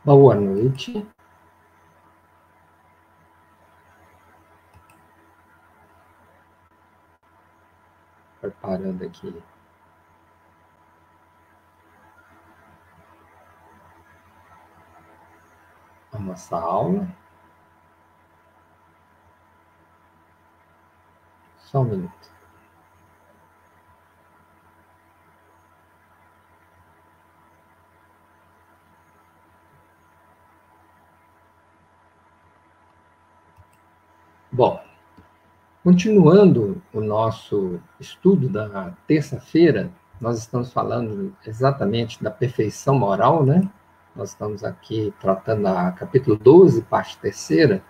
Boa noite. Preparando aqui a nossa aula. Só um minuto. Bom, continuando o nosso estudo da terça-feira, nós estamos falando exatamente da perfeição moral, né? Nós estamos aqui tratando a capítulo 12, parte terceira,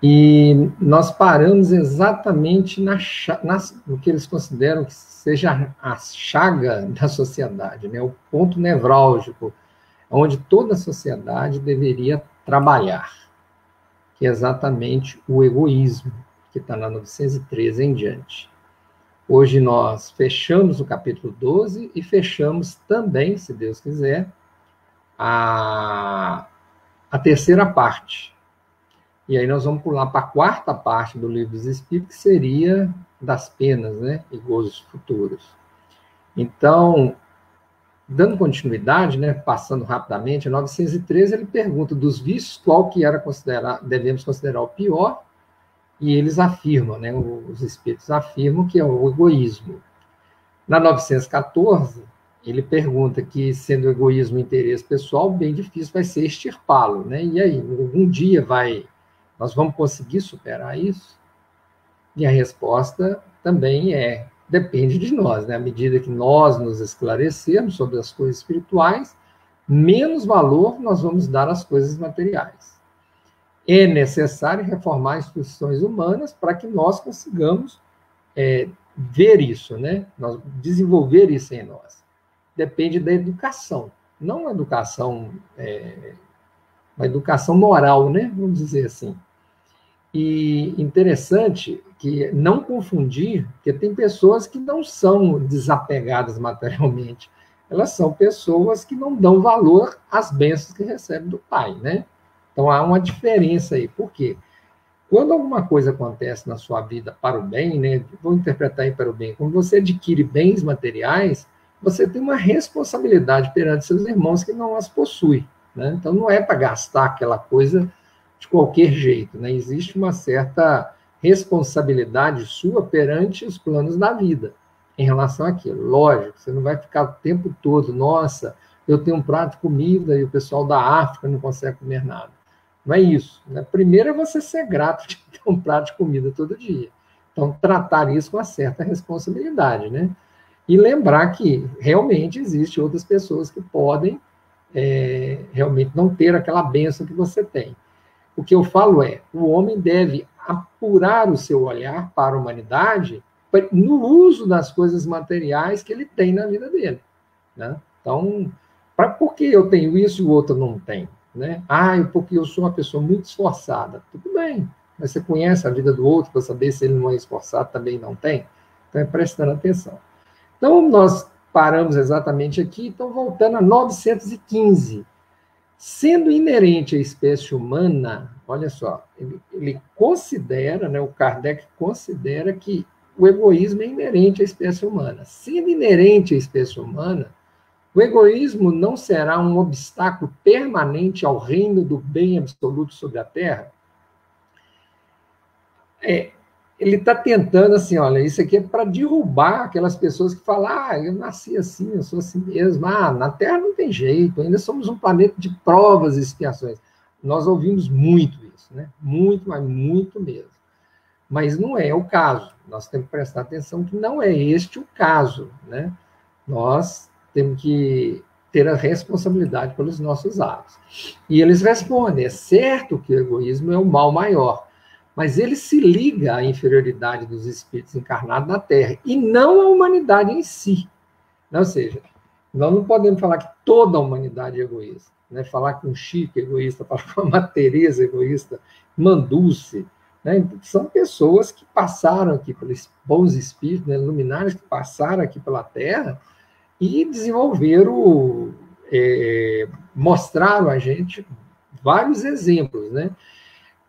e nós paramos exatamente no que eles consideram que seja a chaga da sociedade, né? O ponto nevrálgico, onde toda a sociedade deveria trabalhar, que é exatamente o egoísmo, que está na 913 em diante. Hoje nós fechamos o capítulo 12 e fechamos também, se Deus quiser, a terceira parte. E aí nós vamos pular para a quarta parte do Livro dos Espíritos, que seria das penas, né, e gozos futuros. Então, dando continuidade, né, passando rapidamente, a 913 ele pergunta dos vícios qual que devemos considerar o pior, e eles afirmam, né, os espíritos afirmam que é o egoísmo. Na 914, ele pergunta que, sendo o egoísmo interesse pessoal, bem difícil vai ser extirpá-lo, né? E aí, algum dia nós vamos conseguir superar isso? E a resposta também depende de nós, né? À medida que nós nos esclarecermos sobre as coisas espirituais, menos valor nós vamos dar às coisas materiais. É necessário reformar as instituições humanas para que nós consigamos ver isso, né? Nós desenvolver isso em nós. Depende da educação, não uma educação moral, né? Vamos dizer assim. E interessante que não confundir, porque tem pessoas que não são desapegadas materialmente, elas são pessoas que não dão valor às bênçãos que recebem do pai, né? Então há uma diferença aí. Por quê? Quando alguma coisa acontece na sua vida para o bem, né? Vou interpretar aí para o bem. Quando você adquire bens materiais, você tem uma responsabilidade perante seus irmãos que não as possui, né? Então não é para gastar aquela coisa de qualquer jeito, né? Existe uma certa responsabilidade sua perante os planos da vida em relação àquilo. Lógico, você não vai ficar o tempo todo, nossa, eu tenho um prato de comida e o pessoal da África não consegue comer nada. Não é isso, né? Primeiro é você ser grato de ter um prato de comida todo dia. Então, tratar isso com uma certa responsabilidade, né? E lembrar que realmente existem outras pessoas que podem realmente não ter aquela bênção que você tem. O que eu falo o homem deve apurar o seu olhar para a humanidade no uso das coisas materiais que ele tem na vida dele, né? Então, por que eu tenho isso e o outro não tem? Né? Porque eu sou uma pessoa muito esforçada. Tudo bem, mas você conhece a vida do outro para saber se ele não é esforçado, também não tem? Então, é prestando atenção. Então, nós paramos exatamente aqui, então, voltando a 915. Sendo inerente à espécie humana, olha só, ele considera, né, o Kardec considera que o egoísmo é inerente à espécie humana. Sendo inerente à espécie humana, o egoísmo não será um obstáculo permanente ao reino do bem absoluto sobre a Terra? Ele está tentando, assim, olha, isso aqui é para derrubar aquelas pessoas que falam, eu nasci assim, eu sou assim mesmo, na Terra não tem jeito, ainda somos um planeta de provas e expiações. Nós ouvimos muito isso, né? Muito, mas muito mesmo. Mas não é o caso. Nós temos que prestar atenção que não é este o caso, né? Nós temos que ter a responsabilidade pelos nossos atos. E eles respondem, é certo que o egoísmo é o mal maior, mas ele se liga à inferioridade dos espíritos encarnados na Terra, e não à humanidade em si. Ou seja, nós não podemos falar que toda a humanidade é egoísta, né? Falar que um Chico é egoísta, falar que uma Teresa é egoísta, Mandulce, né? São pessoas que passaram aqui pelos bons espíritos, né? Luminares que passaram aqui pela Terra e desenvolveram mostraram a gente vários exemplos, né?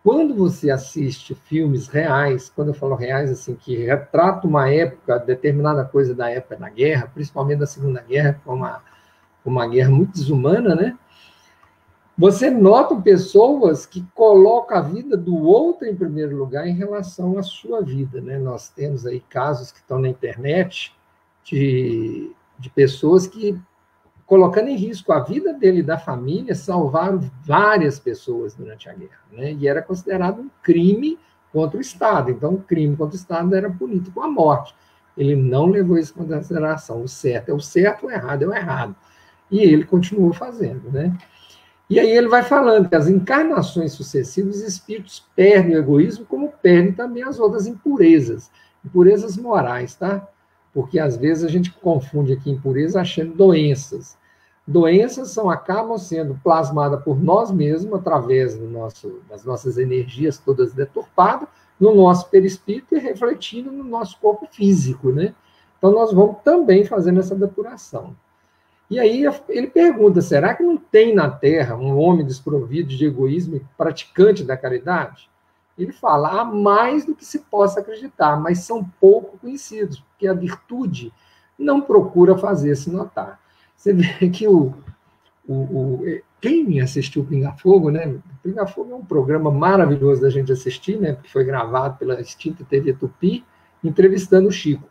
Quando você assiste filmes reais, quando eu falo reais, assim, que retratam uma época, determinada coisa da época da guerra, principalmente da Segunda Guerra, que foi uma guerra muito desumana, né? Você nota pessoas que colocam a vida do outro em primeiro lugar em relação à sua vida, né? Nós temos aí casos que estão na internet de pessoas que, colocando em risco a vida dele e da família, salvaram várias pessoas durante a guerra, né? E era considerado um crime contra o Estado. Então, o crime contra o Estado era punido com a morte. Ele não levou isso em consideração. O certo é o certo, o errado é o errado. E ele continuou fazendo, né? E aí ele vai falando que as encarnações sucessivas, os espíritos perdem o egoísmo, como perdem também as outras impurezas morais, tá? Porque às vezes a gente confunde aqui impureza achando doenças. Doenças acabam sendo plasmadas por nós mesmos, através das nossas energias todas deturpadas, no nosso perispírito e refletindo no nosso corpo físico, né? Então nós vamos também fazendo essa depuração. E aí ele pergunta, será que não tem na Terra um homem desprovido de egoísmo e praticante da caridade? Ele fala, há mais do que se possa acreditar, mas são pouco conhecidos, porque a virtude não procura fazer-se notar. Você vê que quem assistiu o Pinga Fogo, né? O Pinga Fogo é um programa maravilhoso da gente assistir, né? Que foi gravado pela extinta TV Tupi, entrevistando o Chico.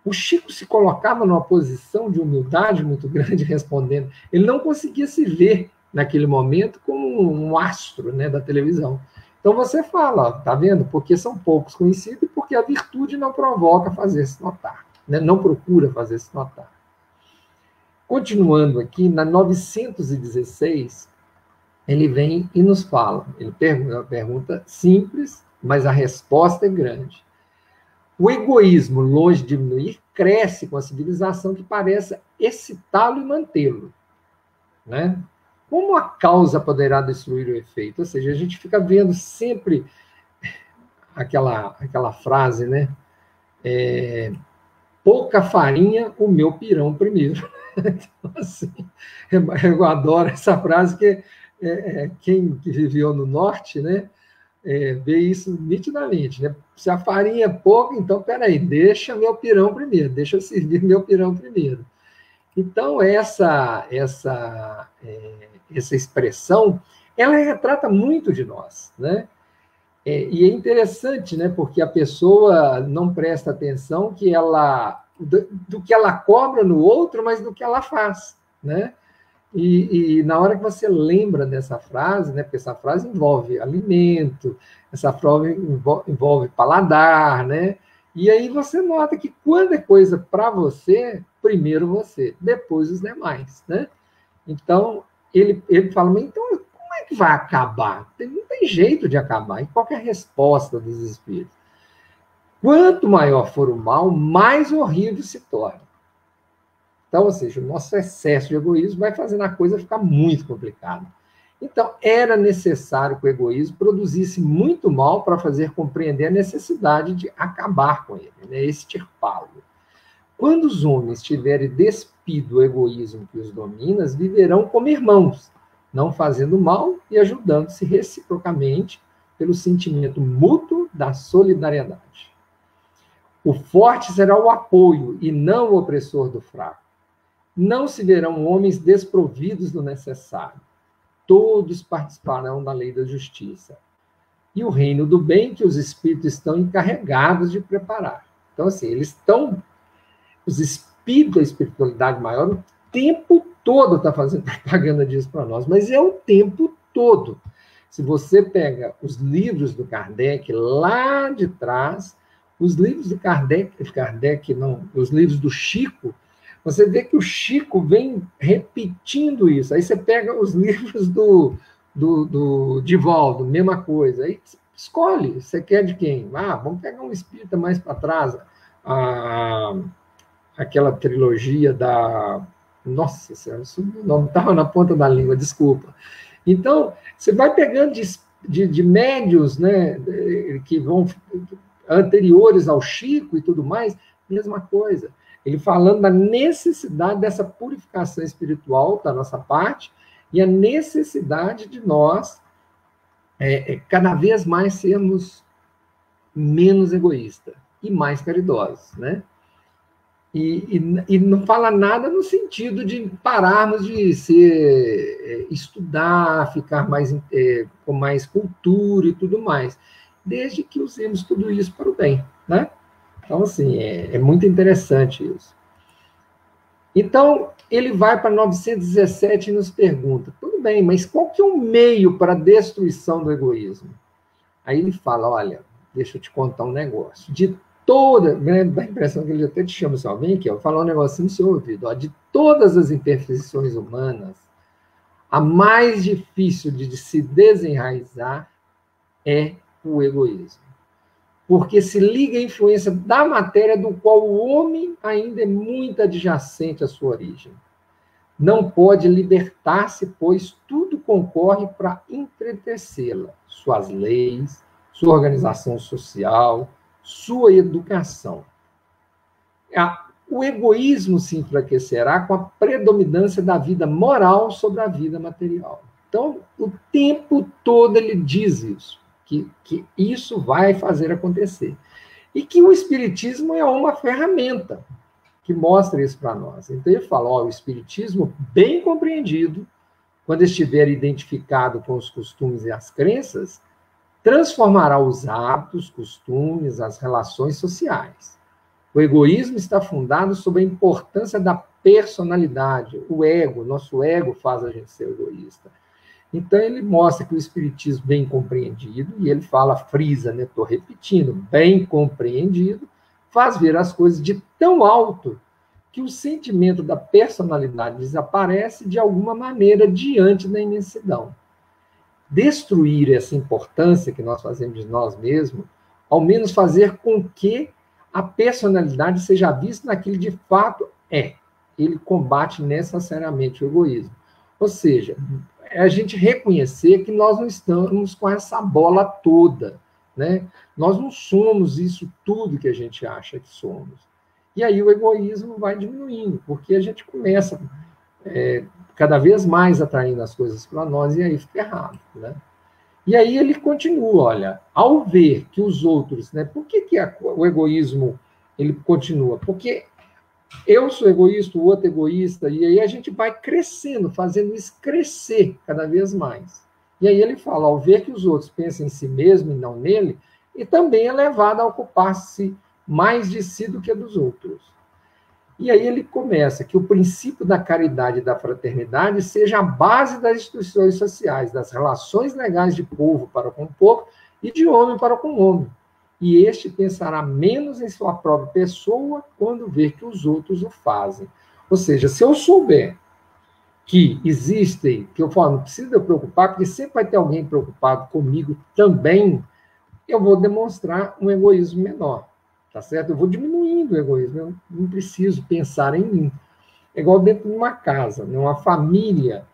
O Chico se colocava numa posição de humildade muito grande respondendo. Ele não conseguia se ver naquele momento como um astro, né, da televisão. Então você fala, ó, tá vendo? Porque são poucos conhecidos e porque a virtude não provoca fazer-se notar, né? Não procura fazer-se notar. Continuando aqui, na 916, ele vem e nos fala. Ele pergunta uma pergunta simples, mas a resposta é grande. O egoísmo, longe de diminuir, cresce com a civilização que parece excitá-lo e mantê-lo, né? Como a causa poderá destruir o efeito? Ou seja, a gente fica vendo sempre aquela frase, né? Pouca farinha, o meu pirão primeiro. Então, assim, eu adoro essa frase, que quem viveu no norte, né? Vê isso nitidamente, né? Se a farinha é pouca, então, peraí, deixa meu pirão primeiro, deixa eu servir meu pirão primeiro. Então, essa expressão, ela retrata muito de nós, né? E é interessante, né? Porque a pessoa não presta atenção do que ela cobra no outro, mas do que ela faz, né? E na hora que você lembra dessa frase, né, porque essa frase envolve alimento, essa frase envolve paladar, né? E aí você nota que quando é coisa para você, primeiro você, depois os demais, né? Então, ele fala, mas então como é que vai acabar? Não tem jeito de acabar. E qual é a resposta dos espíritos? Quanto maior for o mal, mais horrível se torna. Então, ou seja, o nosso excesso de egoísmo vai fazendo a coisa ficar muito complicada. Então, era necessário que o egoísmo produzisse muito mal para fazer compreender a necessidade de acabar com ele, né? Extirpá-lo. Quando os homens tiverem despido o egoísmo que os domina, viverão como irmãos, não fazendo mal e ajudando-se reciprocamente pelo sentimento mútuo da solidariedade. O forte será o apoio e não o opressor do fraco. Não se verão homens desprovidos do necessário. Todos participarão da lei da justiça. E o reino do bem que os espíritos estão encarregados de preparar. Então, assim, os espíritos da espiritualidade maior, o tempo todo está fazendo propaganda disso para nós, mas é o tempo todo. Se você pega os livros do Kardec, lá de trás, os livros do Kardec não, os livros do Chico, você vê que o Chico vem repetindo isso. Aí você pega os livros do Divaldo, mesma coisa. Aí escolhe, você quer de quem? Vamos pegar um espírita mais para trás. Aquela trilogia da... Nossa Senhora, o nome estava na ponta da língua, desculpa. Então, você vai pegando de médios, né, que vão anteriores ao Chico e tudo mais, mesma coisa. Ele falando da necessidade dessa purificação espiritual da nossa parte e a necessidade de nós cada vez mais sermos menos egoístas e mais caridosos, né? E não fala nada no sentido de pararmos de estudar, ficar mais, com mais cultura e tudo mais, desde que usemos tudo isso para o bem, né? Então, assim, é muito interessante isso. Então, ele vai para 917 e nos pergunta, tudo bem, mas qual que é o meio para a destruição do egoísmo? Aí ele fala, olha, deixa eu te contar um negócio. De toda, né, dá a impressão que ele até te chama assim, vem aqui, eu vou falar um negocinho no seu ouvido. Ó, de todas as imperfeições humanas, a mais difícil de se desenraizar é o egoísmo. Porque se liga à influência da matéria do qual o homem ainda é muito adjacente à sua origem. Não pode libertar-se, pois tudo concorre para entretecê-la. Suas leis, sua organização social, sua educação. O egoísmo se enfraquecerá com a predominância da vida moral sobre a vida material. Então, o tempo todo ele diz isso, que isso vai fazer acontecer. E que o Espiritismo é uma ferramenta que mostra isso para nós. Então, ele fala, o Espiritismo, bem compreendido, quando estiver identificado com os costumes e as crenças, transformará os hábitos, costumes, as relações sociais. O egoísmo está fundado sobre a importância da personalidade, o ego, nosso ego faz a gente ser egoísta. Então, ele mostra que o Espiritismo bem compreendido, e ele fala, frisa, né? Estou repetindo, bem compreendido, faz ver as coisas de tão alto que o sentimento da personalidade desaparece de alguma maneira diante da imensidão. Destruir essa importância que nós fazemos de nós mesmos, ao menos fazer com que a personalidade seja vista naquilo de fato é. Ele combate necessariamente o egoísmo. Ou seja, é a gente reconhecer que nós não estamos com essa bola toda, né? Nós não somos isso tudo que a gente acha que somos. E aí o egoísmo vai diminuindo, porque a gente começa cada vez mais atraindo as coisas para nós, e aí fica errado, né? E aí ele continua, olha, ao ver que os outros, né? Por que o egoísmo ele continua? Porque eu sou egoísta, o outro é egoísta, e aí a gente vai crescendo, fazendo isso crescer cada vez mais. E aí ele fala, ao ver que os outros pensam em si mesmo e não nele, e também é levado a ocupar-se mais de si do que dos outros. E aí ele começa que o princípio da caridade e da fraternidade seja a base das instituições sociais, das relações legais de povo para com o povo e de homem para com o homem. E este pensará menos em sua própria pessoa quando ver que os outros o fazem. Ou seja, se eu souber que existem, que eu falo, não precisa eu preocupar, porque sempre vai ter alguém preocupado comigo também, eu vou demonstrar um egoísmo menor, tá certo? Eu vou diminuindo o egoísmo, eu não preciso pensar em mim. É igual dentro de uma casa, né? Uma família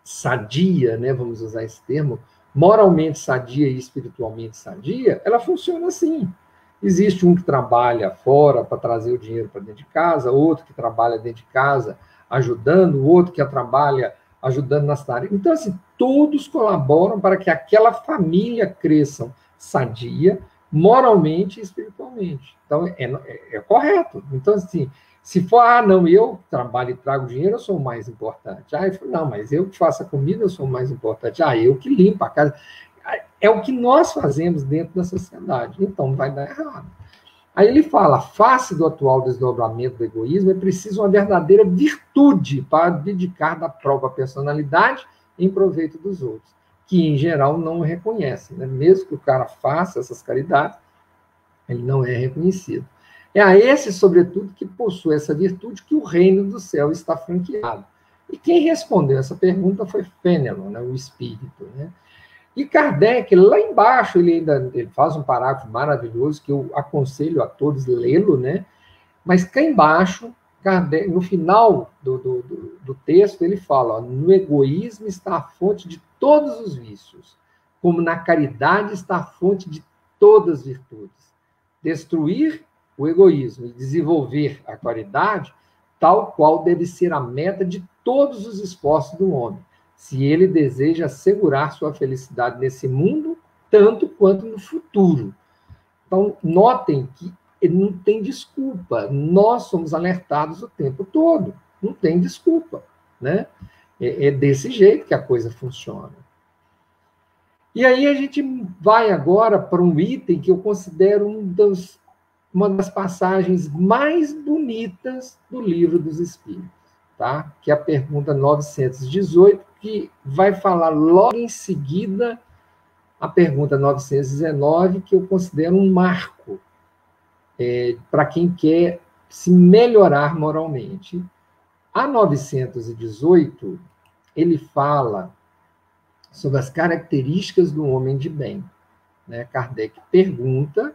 sadia, né? Vamos usar esse termo, moralmente sadia e espiritualmente sadia, ela funciona assim. Existe um que trabalha fora para trazer o dinheiro para dentro de casa, outro que trabalha dentro de casa ajudando, o outro que trabalha ajudando nas tarefas. Então, assim, todos colaboram para que aquela família cresça sadia, moralmente e espiritualmente. Então, é correto. Então, assim, se for, não, eu trabalho e trago dinheiro, eu sou o mais importante. Eu falo, não, mas eu que faço a comida, eu sou o mais importante. Eu que limpo a casa. É o que nós fazemos dentro da sociedade. Então, vai dar errado. Aí ele fala, face do atual desdobramento do egoísmo, é preciso uma verdadeira virtude para dedicar da própria personalidade em proveito dos outros, que, em geral, não o reconhecem. Né? Mesmo que o cara faça essas caridades, ele não é reconhecido. É a esse, sobretudo, que possui essa virtude que o reino do céu está franqueado. E quem respondeu essa pergunta foi Fénelon, né, o espírito. Né? E Kardec, lá embaixo, ele faz um parágrafo maravilhoso que eu aconselho a todos lê-lo, né? Mas cá embaixo, Kardec, no final do texto, ele fala, ó, no egoísmo está a fonte de todos os vícios, como na caridade está a fonte de todas as virtudes. Destruir o egoísmo e desenvolver a caridade, tal qual deve ser a meta de todos os esforços do homem, se ele deseja assegurar sua felicidade nesse mundo, tanto quanto no futuro. Então, notem que não tem desculpa. Nós somos alertados o tempo todo. Não tem desculpa, né? É desse jeito que a coisa funciona. E aí a gente vai agora para um item que eu considero uma das passagens mais bonitas do Livro dos Espíritos, tá? Que é a pergunta 918, que vai falar logo em seguida a pergunta 919, que eu considero um marco para quem quer se melhorar moralmente. A 918, ele fala sobre as características do homem de bem, né? Kardec pergunta,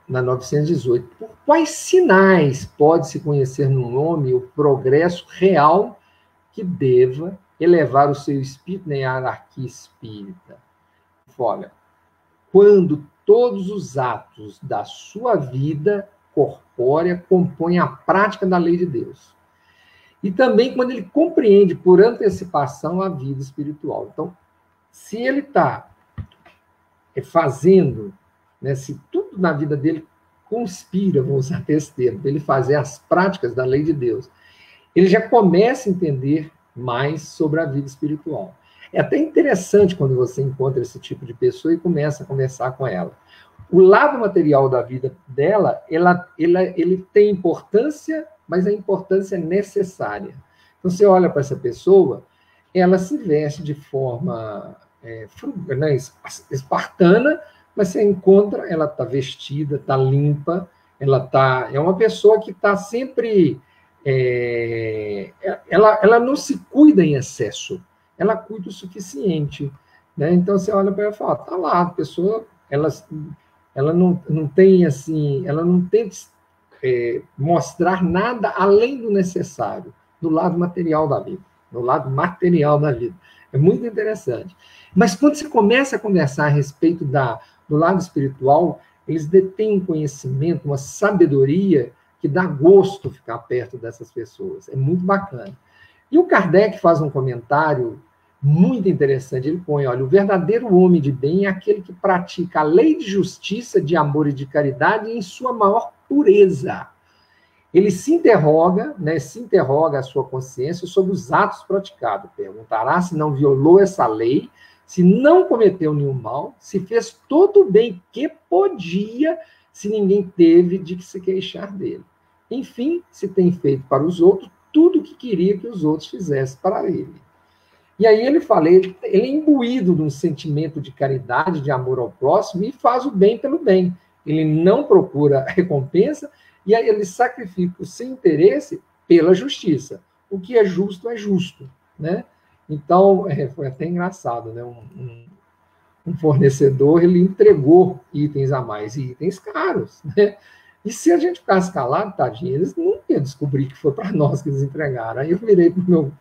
na 918, por quais sinais pode-se conhecer no homem o progresso real que deva elevar o seu espírito na hierarquia espírita? Olha, quando todos os atos da sua vida corpórea compõem a prática da lei de Deus. E também quando ele compreende por antecipação a vida espiritual. Então, se ele está fazendo, né, se tudo na vida dele conspira, vou usar esse termo, para ele fazer as práticas da lei de Deus, ele já começa a entender mais sobre a vida espiritual. É até interessante quando você encontra esse tipo de pessoa e começa a conversar com ela. O lado material da vida dela, ele tem importância, mas a importância é necessária. Então, você olha para essa pessoa, ela se veste de forma né, espartana, mas você encontra, ela está vestida, está limpa, é uma pessoa que está sempre... ela não se cuida em excesso, ela cuida o suficiente, né? Então, você olha para ela e fala, tá lá, a pessoa, ela não tem, assim, ela não tenta mostrar nada além do necessário, do lado material da vida, do lado material da vida. É muito interessante. Mas quando você começa a conversar a respeito do lado espiritual, eles detêm um conhecimento, uma sabedoria que dá gosto ficar perto dessas pessoas. É muito bacana. E o Kardec faz um comentário muito interessante. Ele põe, olha, o verdadeiro homem de bem é aquele que pratica a lei de justiça, de amor e de caridade em sua maior pureza. Ele se interroga a sua consciência sobre os atos praticados. Perguntará se não violou essa lei, se não cometeu nenhum mal, se fez todo o bem que podia, se ninguém teve de se queixar dele. Enfim, se tem feito para os outros tudo o que queria que os outros fizessem para ele. E aí ele fala, ele é imbuído de um sentimento de caridade, de amor ao próximo, e faz o bem pelo bem. Ele não procura recompensa, e aí ele sacrifica o seu interesse pela justiça. O que é justo, né? Então, foi até engraçado, né? Um fornecedor, ele entregou itens a mais, e itens caros, né? E se a gente ficasse calado, tadinho, eles não iam descobrir que foi para nós que eles entregaram. Aí eu virei para o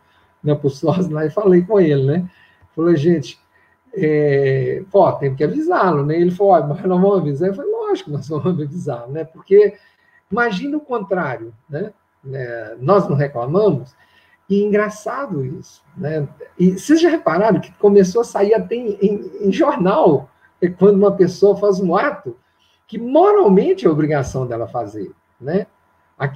meu sócio lá e falei com ele, né? Falei, gente, tem que avisá-lo, né? Ele falou, mas nós vamos avisar. Eu falei, lógico, nós vamos avisar, né? Porque imagina o contrário, né? Nós não reclamamos, e engraçado isso, né? E vocês já repararam que começou a sair até em jornal, quando uma pessoa faz um ato que moralmente é obrigação dela fazer, né?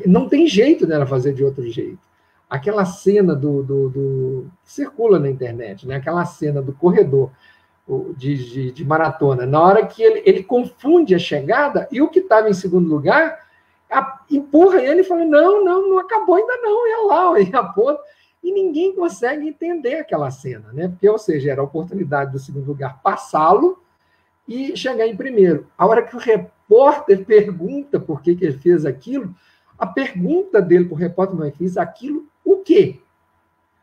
Não tem jeito dela fazer de outro jeito. Aquela cena que circula na internet, né? Aquela cena do corredor de maratona, na hora que ele confunde a chegada, e o que estava em segundo lugar empurra ele e fala, não acabou ainda não, e lá, e aponta, e ninguém consegue entender aquela cena, né? Porque, ou seja, era a oportunidade do segundo lugar passá-lo e chegar em primeiro. A hora que o repórter pergunta por que ele fez aquilo, a pergunta dele para o repórter, mas fez aquilo o quê?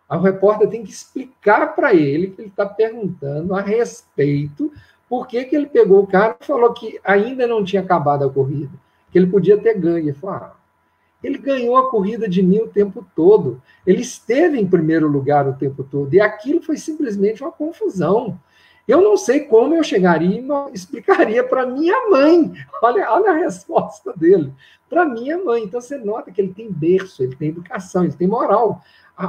Aí o repórter tem que explicar para ele que ele está perguntando a respeito por que ele pegou o cara e falou que ainda não tinha acabado a corrida, que ele podia ter ganho. Ele falou, ele ganhou a corrida de mim o tempo todo, ele esteve em primeiro lugar o tempo todo, e aquilo foi simplesmente uma confusão. Eu não sei como eu chegaria e explicaria para minha mãe. Olha a resposta dele. Para minha mãe. Então, você nota que ele tem berço, ele tem educação, ele tem moral.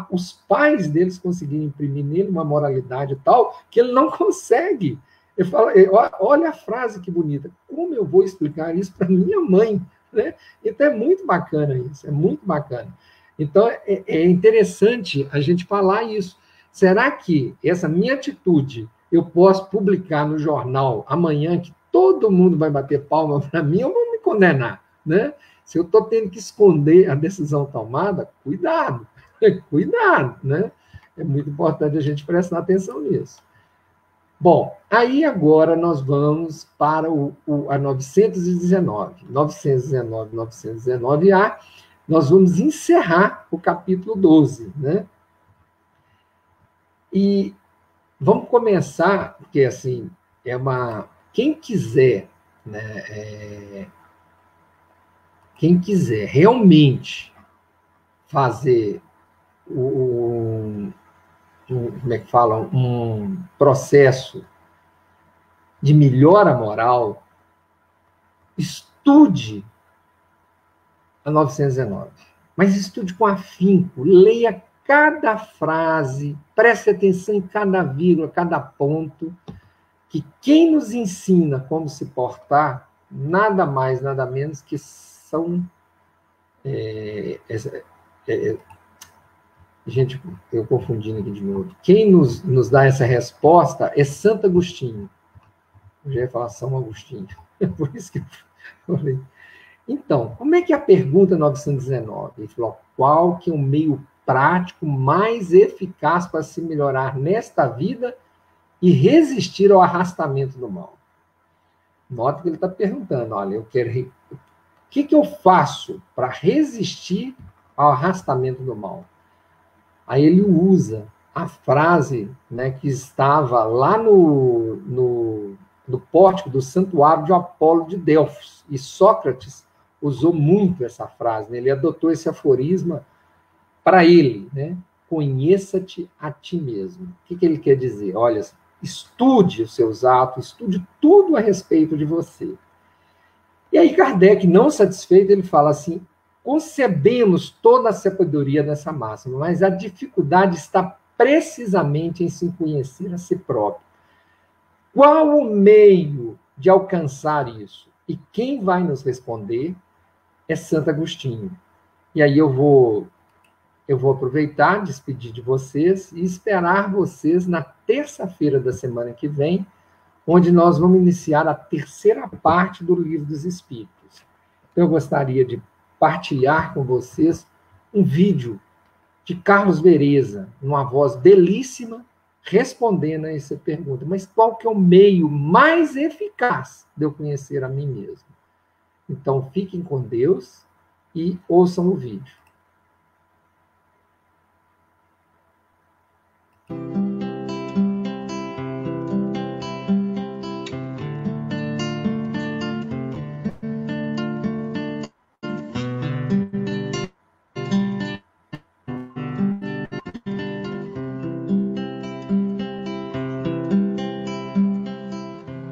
os pais deles conseguiram imprimir nele uma moralidade tal que ele não consegue. Eu falo, olha a frase que bonita. Como eu vou explicar isso para minha mãe? Né? Então é muito bacana isso, é muito bacana. Então é interessante a gente falar isso. Será que essa minha atitude eu posso publicar no jornal amanhã que todo mundo vai bater palma para mim, eu vou me condenar, né? Se eu estou tendo que esconder a decisão tomada, cuidado, cuidado, né? É muito importante a gente prestar atenção nisso. Bom, aí agora nós vamos para a 919. 919A, nós vamos encerrar o capítulo 12, né? E vamos começar, porque assim, quem quiser, né, quem quiser realmente fazer como é que fala? Um processo de melhora moral, estude a 919. Mas estude com afinco, leia cada frase, preste atenção em cada vírgula, cada ponto, que quem nos ensina como se portar, nada mais, nada menos que são... gente, eu confundindo aqui de novo. Quem nos dá essa resposta é Santo Agostinho. Eu já ia falar São Agostinho. Por isso que eu falei. Então, como é que é a pergunta 919? Ele falou, qual que é o meio prático mais eficaz para se melhorar nesta vida e resistir ao arrastamento do mal? Nota que ele está perguntando, olha, o que eu faço para resistir ao arrastamento do mal? Aí ele usa a frase, né, que estava lá no pórtico do santuário de Apolo de Delfos, e Sócrates usou muito essa frase, né? Ele adotou esse aforisma para ele, né? Conheça-te a ti mesmo. O que ele quer dizer? Olha, estude os seus atos, estude tudo a respeito de você. E aí Kardec, não satisfeito, ele fala assim, concebemos toda a sabedoria dessa máxima, mas a dificuldade está precisamente em se conhecer a si próprio. Qual o meio de alcançar isso? E quem vai nos responder é Santo Agostinho. E aí eu vou aproveitar, despedir de vocês e esperar vocês na terça-feira da semana que vem, onde nós vamos iniciar a terceira parte do Livro dos Espíritos. Então, eu gostaria de partilhar com vocês um vídeo de Carlos Vereza, numa voz belíssima, respondendo a essa pergunta. Mas qual que é o meio mais eficaz de eu conhecer a mim mesmo? Então, fiquem com Deus e ouçam o vídeo.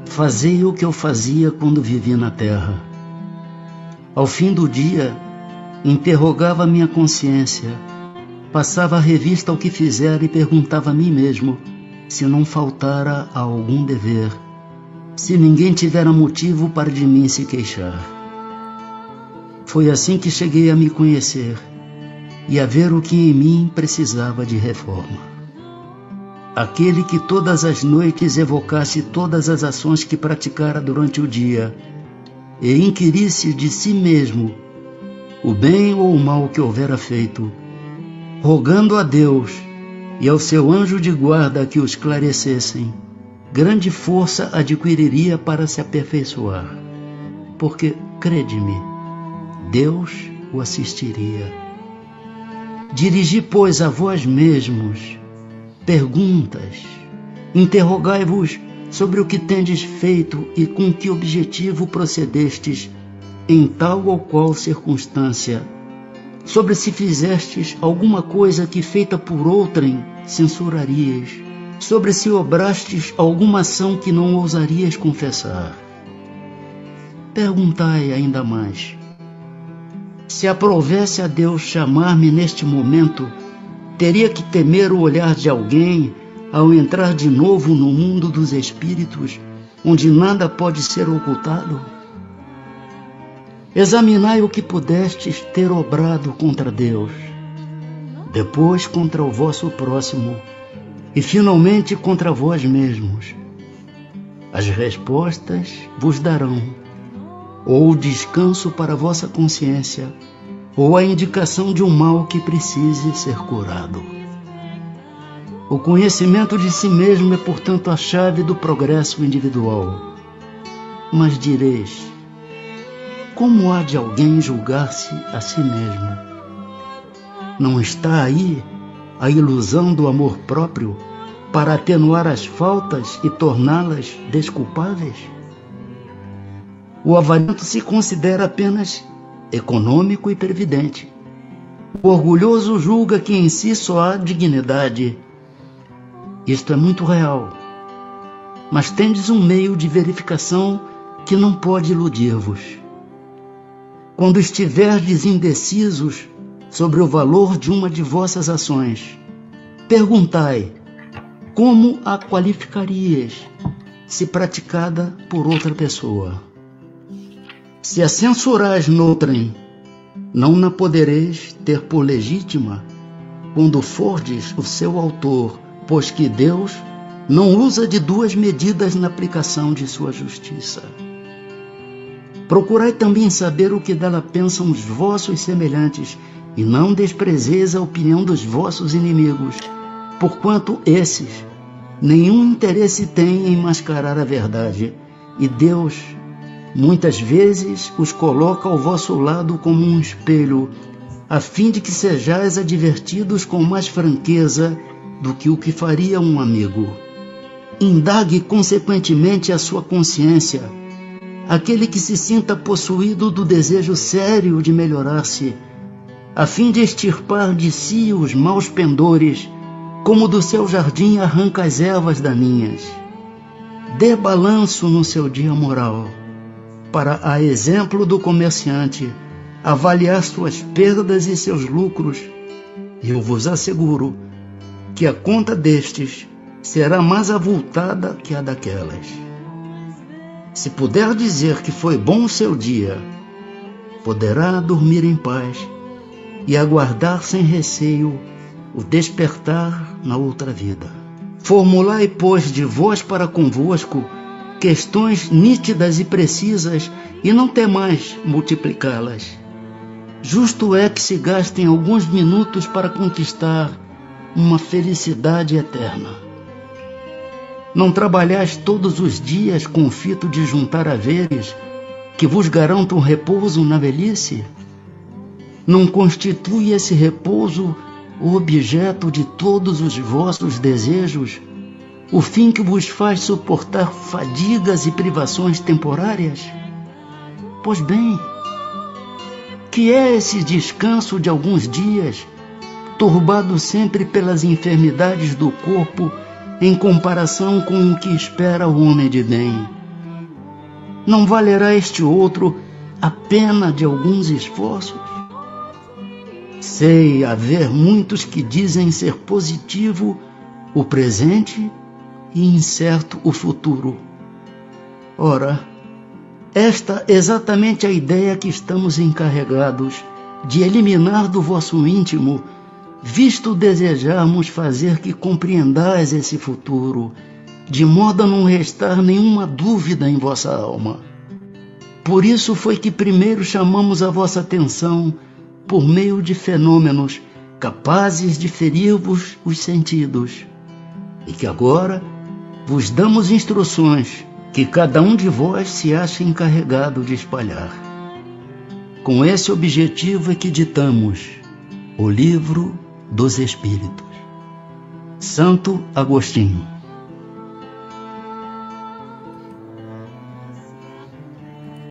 Fazei o que eu fazia quando vivia na terra. Ao fim do dia, interrogava minha consciência, passava a revista ao que fizera e perguntava a mim mesmo se não faltara a algum dever, se ninguém tivera motivo para de mim se queixar. Foi assim que cheguei a me conhecer e a ver o que em mim precisava de reforma. Aquele que todas as noites evocasse todas as ações que praticara durante o dia e inquirisse de si mesmo o bem ou o mal que houvera feito, rogando a Deus e ao seu anjo de guarda que o esclarecessem, grande força adquiriria para se aperfeiçoar, porque, crede-me, Deus o assistiria. Dirigi, pois, a vós mesmos perguntas, interrogai-vos sobre o que tendes feito e com que objetivo procedestes em tal ou qual circunstância, sobre se fizestes alguma coisa que feita por outrem censurarias, sobre se obrastes alguma ação que não ousarias confessar. Perguntai ainda mais: se aprovesse a Deus chamar-me neste momento teria que temer o olhar de alguém ao entrar de novo no mundo dos espíritos, onde nada pode ser ocultado? Examinai o que pudestes ter obrado contra Deus, depois contra o vosso próximo e finalmente contra vós mesmos. As respostas vos darão ou o descanso para a vossa consciência, ou a indicação de um mal que precise ser curado. O conhecimento de si mesmo é, portanto, a chave do progresso individual. Mas direis, como há de alguém julgar-se a si mesmo? Não está aí a ilusão do amor próprio para atenuar as faltas e torná-las desculpáveis? O avarento se considera apenas econômico e previdente. O orgulhoso julga que em si só há dignidade. Isto é muito real. Mas tendes um meio de verificação que não pode iludir-vos. Quando estiverdes indecisos sobre o valor de uma de vossas ações, perguntai como a qualificarias se praticada por outra pessoa. Se a censurais noutrem, não na podereis ter por legítima quando fordes o seu autor, pois que Deus não usa de duas medidas na aplicação de sua justiça. Procurai também saber o que dela pensam os vossos semelhantes, e não desprezeis a opinião dos vossos inimigos, porquanto esses nenhum interesse têm em mascarar a verdade, e Deus muitas vezes os coloca ao vosso lado como um espelho, a fim de que sejais advertidos com mais franqueza do que o que faria um amigo. Indague consequentemente a sua consciência. Aquele que se sinta possuído do desejo sério de melhorar-se, a fim de extirpar de si os maus pendores, como do seu jardim arranca as ervas daninhas. Dê balanço no seu dia moral, para, a exemplo do comerciante, avaliar suas perdas e seus lucros, e eu vos asseguro que a conta destes será mais avultada que a daquelas. Se puder dizer que foi bom o seu dia, poderá dormir em paz e aguardar sem receio o despertar na outra vida. Formulai, pois, de vós para convosco questões nítidas e precisas, e não temais multiplicá-las. Justo é que se gastem alguns minutos para conquistar uma felicidade eterna. Não trabalhais todos os dias com o fito de juntar haveres que vos garantam repouso na velhice? Não constitui esse repouso o objeto de todos os vossos desejos, o fim que vos faz suportar fadigas e privações temporárias? Pois bem, que é esse descanso de alguns dias, turbado sempre pelas enfermidades do corpo, em comparação com o que espera o homem de bem? Não valerá este outro a pena de alguns esforços? Sei haver muitos que dizem ser positivo o presente e incerto o futuro. Ora, esta é exatamente a ideia que estamos encarregados de eliminar do vosso íntimo, visto desejarmos fazer que compreendais esse futuro, de modo a não restar nenhuma dúvida em vossa alma. Por isso foi que primeiro chamamos a vossa atenção por meio de fenômenos capazes de ferir-vos os sentidos, e que agora vos damos instruções que cada um de vós se acha encarregado de espalhar. Com esse objetivo é que ditamos o Livro dos Espíritos. Santo Agostinho.